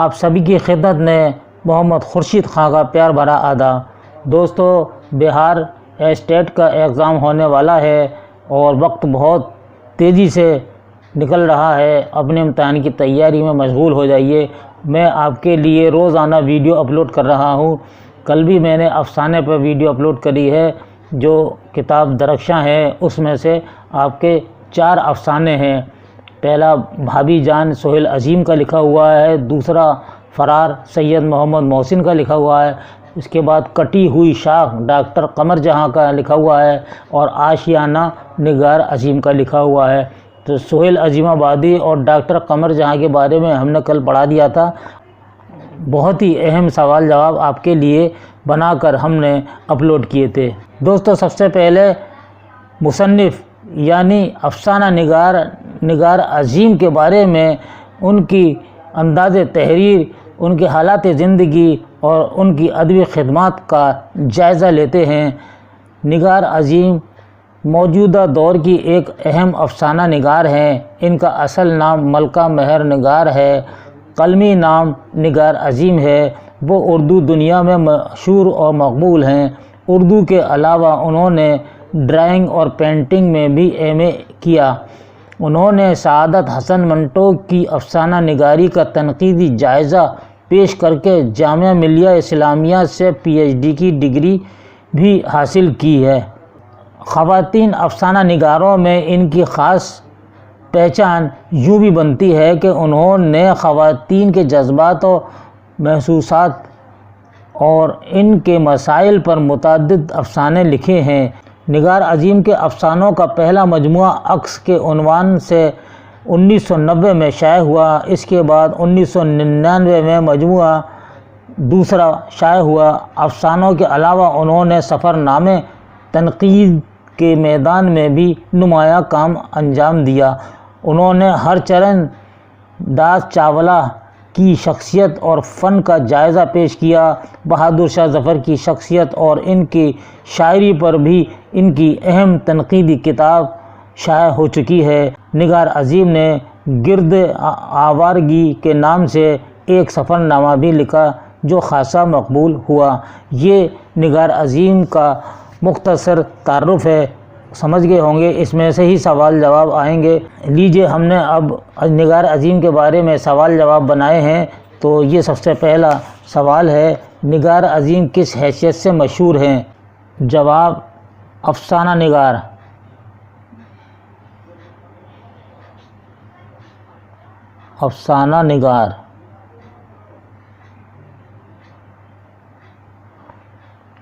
آپ سبھی کی خدمت میں محمد خورشید خان کا پیار بھرا آداب۔ دوستو، بہار اسٹیٹ کا ایگزام ہونے والا ہے اور وقت بہت تیزی سے نکل رہا ہے۔ اپنے امتحان کی تیاری میں مشغول ہو جائیے۔ میں آپ کے لیے روزانہ ویڈیو اپلوڈ کر رہا ہوں۔ کل بھی میں نے افسانے پر ویڈیو اپلوڈ کری ہے جو کتاب درخشاں ہے، اس میں سے آپ کے 4 افسانے ہیں۔ پہلا بھابھی جان سہیل عظیم کا لکھا ہوا ہے، دوسرا فرار سید محمد محسن کا لکھا ہوا ہے، اس کے بعد کٹی ہوئی شاخ ڈاکٹر قمر جہاں کا لکھا ہوا ہے، اور آشیانہ نگار عظیم کا لکھا ہوا ہے۔ تو سہیل عظیم آبادی اور ڈاکٹر قمر جہاں کے بارے میں ہم نے کل پڑھا دیا تھا۔ بہت ہی اہم سوال جواب آپ کے لیے بنا کر ہم نے اپلوڈ کیے تھے۔ دوستو، سب سے پہلے مصنف یعنی افسانہ نگار عظیم کے بارے میں ان کی انداز تحریر، ان کے حالات زندگی اور ان کی ادبی خدمات کا جائزہ لیتے ہیں۔ نگار عظیم موجودہ دور کی ایک اہم افسانہ نگار ہیں۔ ان کا اصل نام ملکہ مہر نگار ہے، قلمی نام نگار عظیم ہے۔ وہ اردو دنیا میں مشہور اور مقبول ہیں۔ اردو کے علاوہ انہوں نے ڈرائنگ اور پینٹنگ میں بھی ایم اے کیا۔ انہوں نے سعادت حسن منٹو کی افسانہ نگاری کا تنقیدی جائزہ پیش کر کے جامعہ ملیہ اسلامیہ سے پی ایچ ڈی کی ڈگری بھی حاصل کی ہے۔ خواتین افسانہ نگاروں میں ان کی خاص پہچان یوں بھی بنتی ہے کہ انہوں نے خواتین کے جذبات و محسوسات اور ان کے مسائل پر متعدد افسانے لکھے ہیں۔ نگار عظیم کے افسانوں کا پہلا مجموعہ عکس کے عنوان سے 1990 میں شائع ہوا۔ اس کے بعد 1999 میں مجموعہ دوسرا شائع ہوا۔ افسانوں کے علاوہ انہوں نے سفر نامے، تنقید کے میدان میں بھی نمایاں کام انجام دیا۔ انہوں نے ہرچرن داس چاولہ کی شخصیت اور فن کا جائزہ پیش کیا۔ بہادر شاہ ظفر کی شخصیت اور ان کی شاعری پر بھی ان کی اہم تنقیدی کتاب شائع ہو چکی ہے۔ نگار عظیم نے گرد آوارگی کے نام سے ایک سفر نامہ بھی لکھا جو خاصا مقبول ہوا۔ یہ نگار عظیم کا مختصر تعارف ہے۔ سمجھ گئے ہوں گے، اس میں سے ہی سوال جواب آئیں گے۔ لیجئے، ہم نے اب نگار عظیم کے بارے میں سوال جواب بنائے ہیں۔ تو یہ سب سے پہلا سوال ہے، نگار عظیم کس حیثیت سے مشہور ہیں؟ جواب، افسانہ نگار۔ افسانہ نگار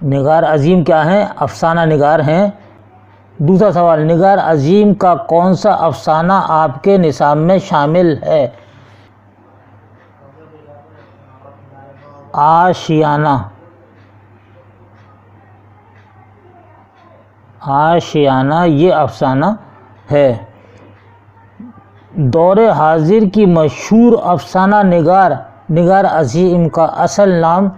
نگار عظیم کیا ہیں؟ افسانہ نگار ہیں۔ دوسرا سوال، نگار عظیم کا کون سا افسانہ آپ کے نصاب میں شامل ہے؟ آشیانہ۔ آشیانہ یہ افسانہ ہے۔ دور حاضر کی مشہور افسانہ نگار عظیم کا اصل نام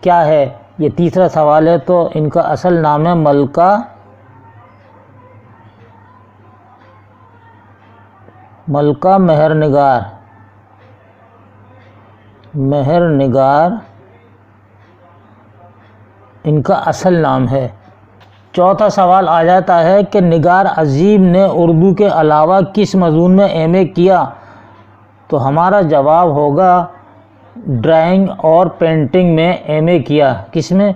کیا ہے؟ یہ تیسرا سوال ہے۔ تو ان کا اصل نام ہے ملکہ مہر نگار ان کا اصل نام ہے۔ چوتھا سوال آ جاتا ہے کہ نگار عظیم نے اردو کے علاوہ کس مضمون میں ایم اے کیا؟ تو ہمارا جواب ہوگا ڈرائنگ اور پینٹنگ میں ایم اے کیا۔ کس میں؟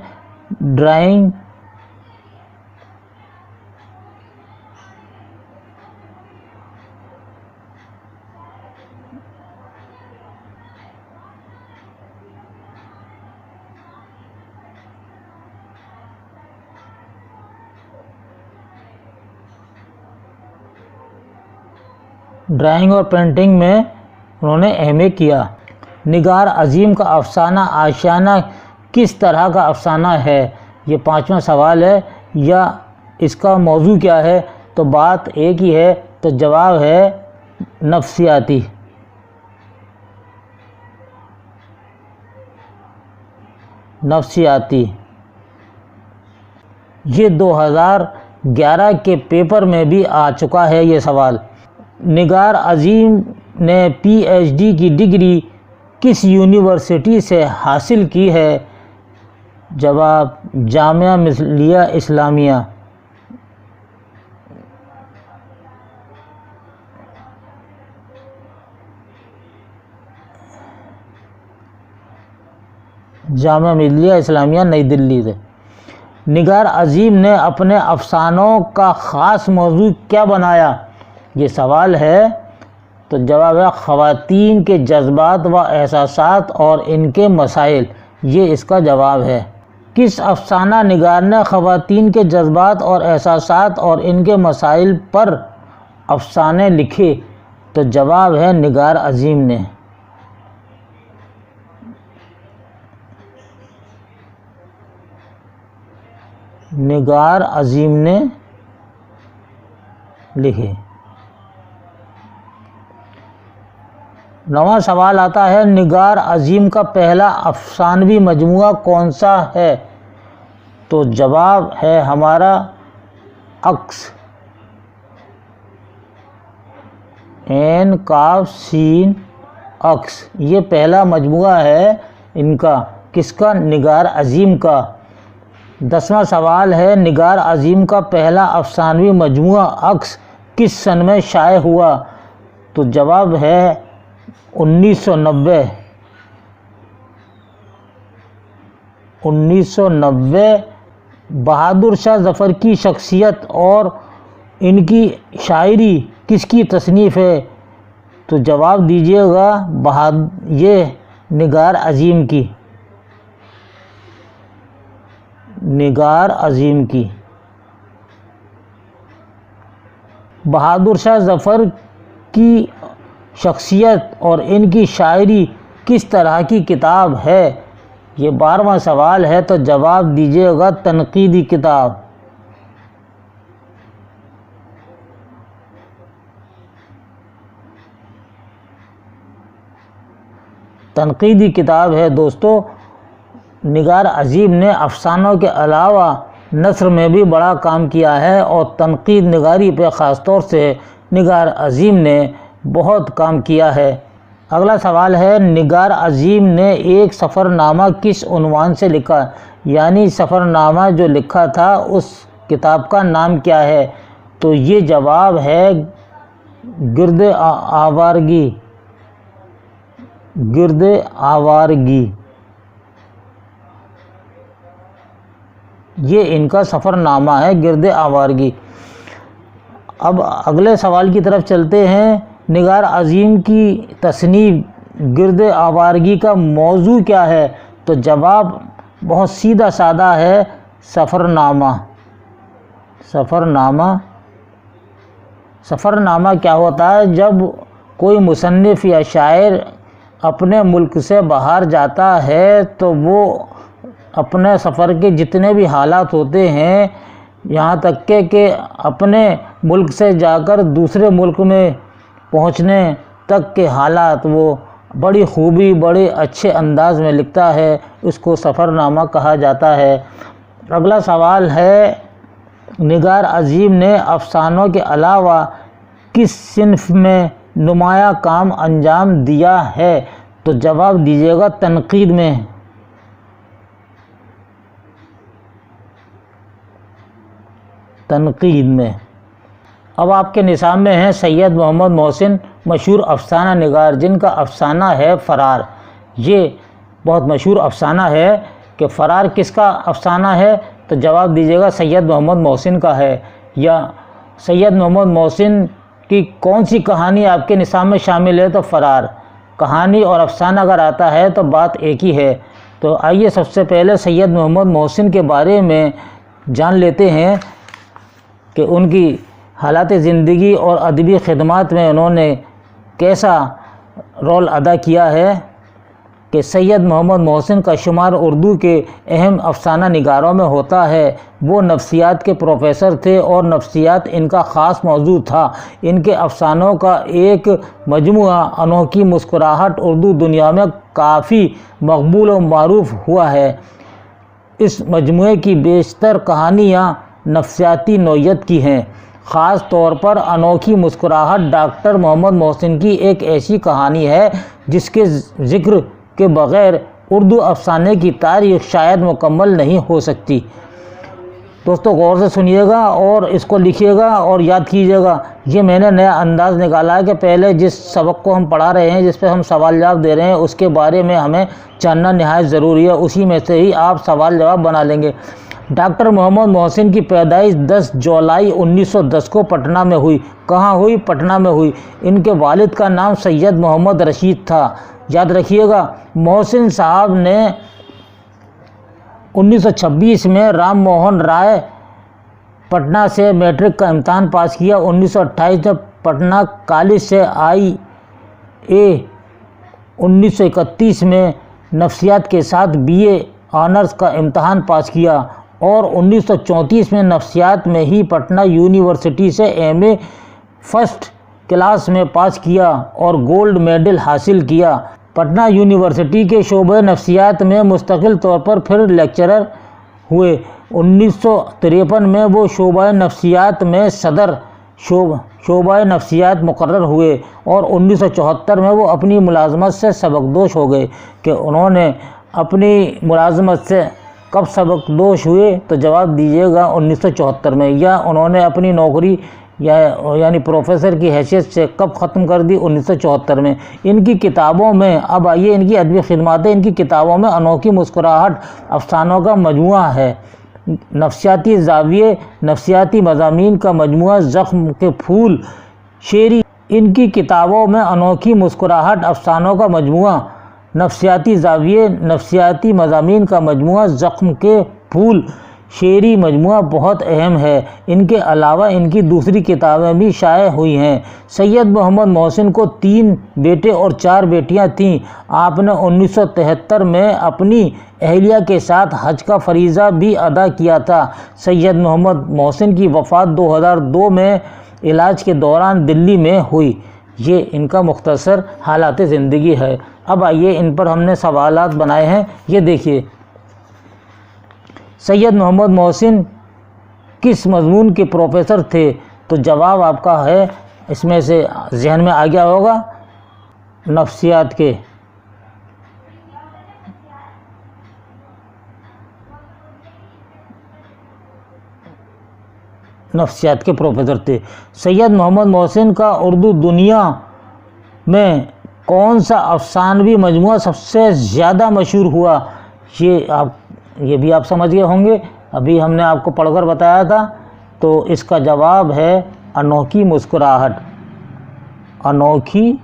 ڈرائنگ اور پینٹنگ میں انہوں نے ایم اے کیا۔ نگار عظیم کا افسانہ آشیانہ کس طرح کا افسانہ ہے؟ یہ پانچواں سوال ہے۔ یا اس کا موضوع کیا ہے؟ تو بات ایک ہی ہے، تو جواب ہے نفسیاتی۔ یہ 2011 کے پیپر میں بھی آ چکا ہے یہ سوال۔ نگار عظیم نے پی ایچ ڈی کی ڈگری کس یونیورسٹی سے حاصل کی ہے؟ جواب جامعہ ملیہ اسلامیہ۔ جامعہ ملیہ اسلامیہ نئی دلی سے۔ نگار عظیم نے اپنے افسانوں کا خاص موضوع کیا بنایا؟ یہ سوال ہے، تو جواب ہے خواتین کے جذبات و احساسات اور ان کے مسائل، یہ اس کا جواب ہے۔ کس افسانہ نگار نے خواتین کے جذبات اور احساسات اور ان کے مسائل پر افسانے لکھے؟ تو جواب ہے نگار عظیم نے۔ نگار عظیم نے لکھے۔ نواں سوال آتا ہے، نگار عظیم کا پہلا افسانوی مجموعہ کون سا ہے؟ تو جواب ہے ہمارا عکس، عین قاف سین عکس، یہ پہلا مجموعہ ہے ان کا، کس کا؟ نگار عظیم کا۔ 10واں سوال ہے، نگار عظیم کا پہلا افسانوی مجموعہ عکس کس سن میں شائع ہوا؟ تو جواب ہے 1990۔ 1990۔ بہادر شاہ ظفر کی شخصیت اور ان کی شاعری کس کی تصنیف ہے؟ تو جواب دیجیے گا یہ نگار عظیم کی۔ نگار عظیم کی۔ بہادر شاہ ظفر کی شخصیت اور ان کی شاعری کس طرح کی کتاب ہے؟ یہ 12واں سوال ہے، تو جواب دیجیے گا تنقیدی کتاب۔ تنقیدی کتاب ہے دوستو۔ نگار عظیم نے افسانوں کے علاوہ نثر میں بھی بڑا کام کیا ہے، اور تنقید نگاری پہ خاص طور سے نگار عظیم نے بہت کام کیا ہے۔ اگلا سوال ہے، نگار عظیم نے ایک سفر نامہ کس عنوان سے لکھا؟ یعنی سفر نامہ جو لکھا تھا اس کتاب کا نام کیا ہے؟ تو یہ جواب ہے گرد آوارگی۔ گرد آوارگی، یہ ان کا سفر نامہ ہے، گرد آوارگی۔ اب اگلے سوال کی طرف چلتے ہیں، نگار عظیم کی تصنیف گرد آوارگی کا موضوع کیا ہے؟ تو جواب بہت سیدھا سادہ ہے، سفر نامہ۔ سفر نامہ۔ سفر نامہ کیا ہوتا ہے؟ جب کوئی مصنف یا شاعر اپنے ملک سے باہر جاتا ہے تو وہ اپنے سفر کے جتنے بھی حالات ہوتے ہیں، یہاں تک کہ اپنے ملک سے جا کر دوسرے ملک میں پہنچنے تک کے حالات وہ بڑی خوبی، بڑے اچھے انداز میں لکھتا ہے، اس کو سفر نامہ کہا جاتا ہے۔ اگلا سوال ہے، نگار عظیم نے افسانوں کے علاوہ کس صنف میں نمایاں کام انجام دیا ہے؟ تو جواب دیجیے گا تنقید میں۔ تنقید میں۔ اب آپ کے نصاب میں ہیں سید محمد محسن، مشہور افسانہ نگار، جن کا افسانہ ہے فرار۔ یہ بہت مشہور افسانہ ہے کہ فرار کس کا افسانہ ہے؟ تو جواب دیجیے گا سید محمد محسن کا ہے۔ یا سید محمد محسن کی کون سی کہانی آپ کے نصاب میں شامل ہے؟ تو فرار۔ کہانی اور افسانہ اگر آتا ہے تو بات ایک ہی ہے۔ تو آئیے سب سے پہلے سید محمد محسن کے بارے میں جان لیتے ہیں کہ ان کی حالات زندگی اور ادبی خدمات میں انہوں نے کیسا رول ادا کیا ہے۔ کہ سید محمد محسن کا شمار اردو کے اہم افسانہ نگاروں میں ہوتا ہے۔ وہ نفسیات کے پروفیسر تھے اور نفسیات ان کا خاص موضوع تھا۔ ان کے افسانوں کا ایک مجموعہ انوکھی مسکراہٹ اردو دنیا میں کافی مقبول و معروف ہوا ہے۔ اس مجموعے کی بیشتر کہانیاں نفسیاتی نوعیت کی ہیں۔ خاص طور پر انوکھی مسکراہٹ ڈاکٹر محمد محسن کی ایک ایسی کہانی ہے جس کے ذکر کے بغیر اردو افسانے کی تاریخ شاید مکمل نہیں ہو سکتی۔ دوستو غور سے سنیے گا اور اس کو لکھیے گا اور یاد کیجیے گا۔ یہ میں نے نیا انداز نکالا ہے کہ پہلے جس سبق کو ہم پڑھا رہے ہیں، جس پہ ہم سوال جواب دے رہے ہیں، اس کے بارے میں ہمیں جاننا نہایت ضروری ہے، اسی میں سے ہی آپ سوال جواب بنا لیں گے۔ ڈاکٹر محمد محسن کی پیدائش 10 جولائی 1910 کو پٹنہ میں ہوئی۔ کہاں ہوئی؟ پٹنہ میں ہوئی۔ ان کے والد کا نام سید محمد رشید تھا۔ یاد رکھیے گا، محسن صاحب نے 1926 میں رام موہن رائے پٹنہ سے میٹرک کا امتحان پاس کیا۔ 1928 میں پٹنہ کالج سے IA 1931 میں نفسیات کے ساتھ BA آنرز کا امتحان پاس کیا اور 1934 میں نفسیات میں ہی پٹنہ یونیورسٹی سے MA فرسٹ کلاس میں پاس کیا اور گولڈ میڈل حاصل کیا۔ پٹنہ یونیورسٹی کے شعبہ نفسیات میں مستقل طور پر پھر لیکچرر ہوئے۔ 1953 میں وہ شعبہ نفسیات میں صدر شعبہ نفسیات مقرر ہوئے اور 1974 میں وہ اپنی ملازمت سے سبکدوش ہو گئے۔ کہ انہوں نے اپنی ملازمت سے کب سبکدوش ہوئے تو جواب دیجیے گا 1974 میں، یا انہوں نے اپنی نوکری یعنی پروفیسر کی حیثیت سے کب ختم کر دی؟ 1974 میں۔ ان کی کتابوں میں، اب آئیے ان کی ادبی خدماتیں، ان کی کتابوں میں انوکھی مسکراہٹ افسانوں کا مجموعہ ہے، نفسیاتی زاویے، نفسیاتی مضامین کا مجموعہ، زخم کے پھول، شیری۔ ان کی کتابوں میں انوکھی مسکراہٹ افسانوں کا مجموعہ، نفسیاتی زاویے، نفسیاتی مضامین کا مجموعہ، زخم کے پھول، شعری مجموعہ بہت اہم ہے۔ ان کے علاوہ ان کی دوسری کتابیں بھی شائع ہوئی ہیں۔ سید محمد محسن کو 3 بیٹے اور 4 بیٹیاں تھیں۔ آپ نے 1973 میں اپنی اہلیہ کے ساتھ حج کا فریضہ بھی ادا کیا تھا۔ سید محمد محسن کی وفات 2002 میں علاج کے دوران دلی میں ہوئی۔ یہ ان کا مختصر حالات زندگی ہے۔ اب آئیے ان پر ہم نے سوالات بنائے ہیں، یہ دیکھیے۔ سید محمد محسن کس مضمون کے پروفیسر تھے؟ تو جواب آپ کا ہے، اس میں سے ذہن میں آ گیا ہوگا، نفسیات کے۔ نفسیات کے پروفیسر تھے۔ سید محمد محسن کا اردو دنیا میں کون سا افسانوی مجموعہ سب سے زیادہ مشہور ہوا؟ یہ بھی آپ سمجھ گئے ہوں گے، ابھی ہم نے آپ کو پڑھ کر بتایا تھا۔ تو اس کا جواب ہے انوکھی مسکراہٹ۔ انوکھی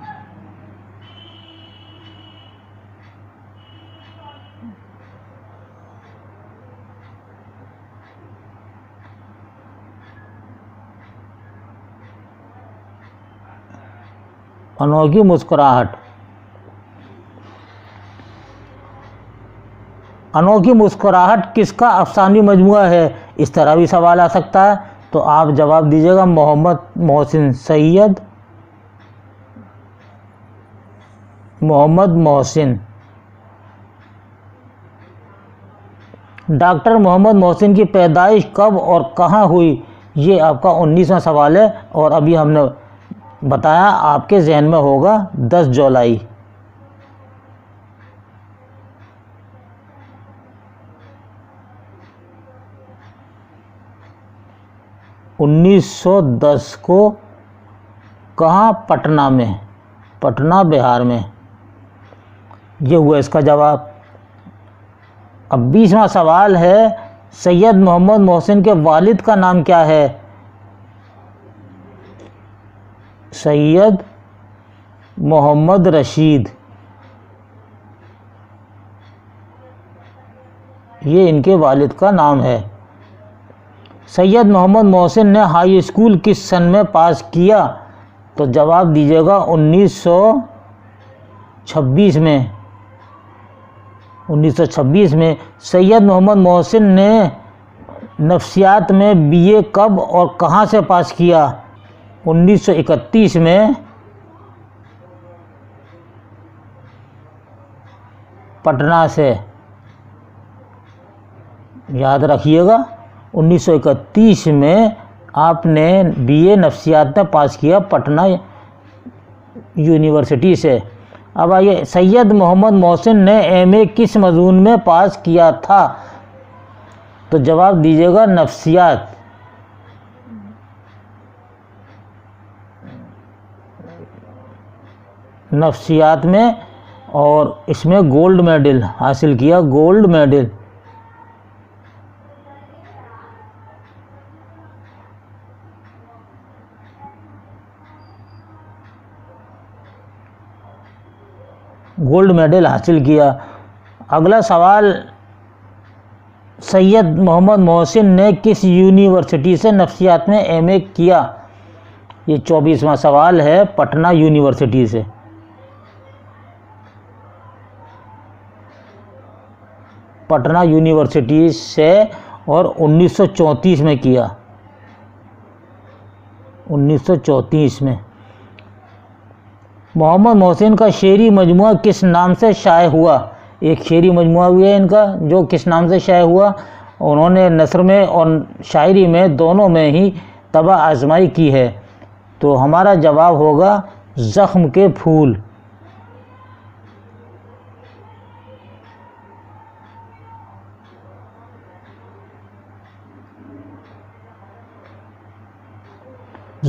انوکھی مسکراہٹ۔ انوکھی مسکراہٹ کس کا افسانوی مجموعہ ہے؟ اس طرح بھی سوال آ سکتا ہے، تو آپ جواب دیجیے گا محمد محسن، سید محمد محسن۔ ڈاکٹر محمد محسن کی پیدائش کب اور کہاں ہوئی؟ یہ آپ کا 19واں سوال ہے، اور ابھی ہم نے بتایا آپ کے ذہن میں ہوگا 10 جولائی۔ 1910 کو کہاں؟ پٹنہ میں، پٹنہ بہار میں۔ یہ ہوا اس کا جواب۔ اب 20واں سوال ہے، سید محمد محسن کے والد کا نام کیا ہے؟ سید محمد رشید۔ یہ ان کے والد کا نام ہے۔ سید محمد محسن نے ہائی اسکول کس سن میں پاس کیا؟ تو جواب دیجیے گا 1926 میں۔ 1926 میں۔ سید محمد محسن نے نفسیات میں BA کب اور کہاں سے پاس کیا؟ 1931 میں۔ پٹنہ سے۔ یاد رکھیے گا 1931 میں آپ نے BA نفسیات میں پاس کیا پٹنہ یونیورسٹی سے۔ اب آئیے، سید محمد محسن نے MA کس مضمون میں پاس کیا تھا؟ تو جواب دیجیے گا نفسیات۔ نفسیات میں، اور اس میں گولڈ میڈل حاصل کیا، گولڈ میڈل۔ گولڈ میڈل حاصل کیا۔ اگلا سوال، سید محمد محسن نے کس یونیورسٹی سے نفسیات میں MA کیا؟ یہ 24واں سوال ہے، پٹنہ یونیورسٹی سے۔ پٹنہ یونیورسٹی سے، اور 1934 میں کیا، 1934 میں۔ محمد محسن کا شعری مجموعہ کس نام سے شائع ہوا؟ ایک شعری مجموعہ بھی ہے ان کا جو کس نام سے شائع ہوا؟ انہوں نے نثر میں اور شاعری میں دونوں میں ہی طبع آزمائی کی ہے۔ تو ہمارا جواب ہوگا زخم کے پھول۔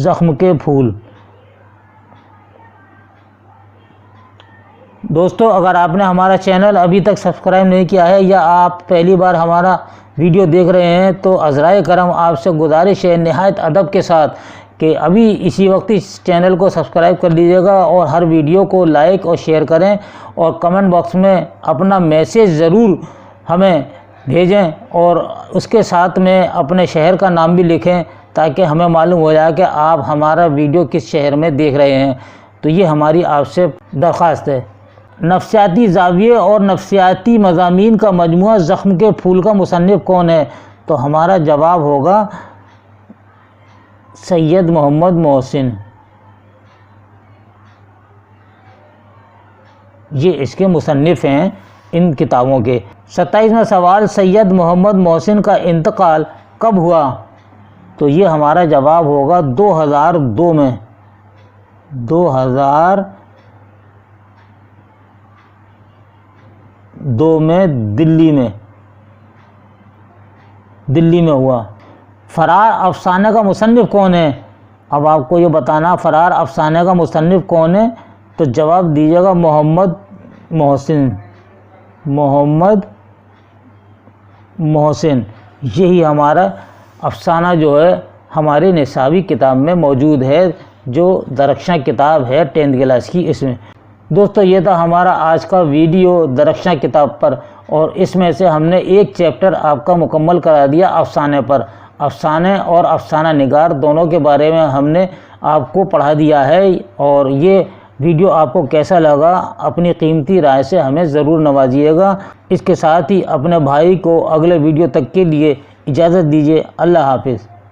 زخم کے پھول۔ دوستو، اگر آپ نے ہمارا چینل ابھی تک سبسکرائب نہیں کیا ہے یا آپ پہلی بار ہمارا ویڈیو دیکھ رہے ہیں تو عذرائے کرم آپ سے گزارش ہے نہایت ادب کے ساتھ کہ ابھی اسی وقت اس چینل کو سبسکرائب کر لیجیے گا، اور ہر ویڈیو کو لائک اور شیئر کریں، اور کمنٹ باکس میں اپنا میسیج ضرور ہمیں بھیجیں، اور اس کے ساتھ میں اپنے شہر کا نام بھی لکھیں تاکہ ہمیں معلوم ہو جائے کہ آپ ہمارا ویڈیو کس شہر میں دیکھ رہے ہیں۔ تو یہ ہماری آپ سے درخواست ہے۔ نفسیاتی زاویے اور نفسیاتی مضامین کا مجموعہ زخم کے پھول کا مصنف کون ہے؟ تو ہمارا جواب ہوگا سید محمد محسن۔ یہ اس کے مصنف ہیں ان کتابوں کے۔ 27واں سوال، سید محمد محسن کا انتقال کب ہوا؟ تو یہ ہمارا جواب ہوگا 2002 میں۔ 2002 میں دلی میں ہوا۔ فرار افسانے کا مصنف کون ہے؟ اب آپ کو یہ بتانا فرار افسانے کا مصنف کون ہے، تو جواب دیجیے گا محمد محسن۔ محمد محسن، یہی ہمارا افسانہ جو ہے ہماری نصابی کتاب میں موجود ہے، جو درخشاں کتاب ہے 10th کلاس کی۔ اس میں دوستو یہ تھا ہمارا آج کا ویڈیو درخشاں کتاب پر، اور اس میں سے ہم نے ایک چیپٹر آپ کا مکمل کرا دیا افسانے پر۔ افسانے اور افسانہ نگار دونوں کے بارے میں ہم نے آپ کو پڑھا دیا ہے، اور یہ ویڈیو آپ کو کیسا لگا اپنی قیمتی رائے سے ہمیں ضرور نوازیے گا۔ اس کے ساتھ ہی اپنے بھائی کو اگلے ویڈیو تک کے لیے اجازت دیجیے۔ اللہ حافظ۔